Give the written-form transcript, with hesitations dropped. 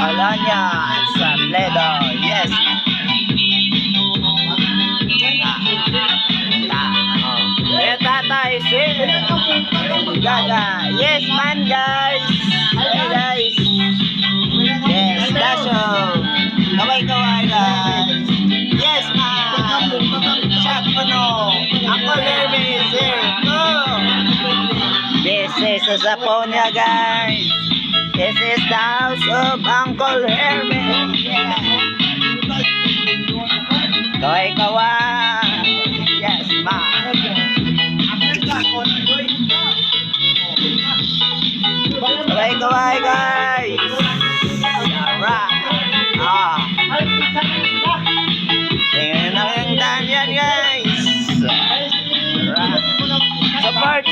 Polonia, Sabledo, yes. Kaya tatay, Gaga, yes man guys. Hey guys. Yes, Dasho. Kaway-kaway guys. Yes man. Shot Puno. Uncle Hermes is here. Go. This is the Zaponia guys. This is the house of Uncle Hermes. Yeah. Kaway-kaway. Yes man. Kaway-kaway guys. Alright. Tingnan na yung daan yan guys. Alright. Support.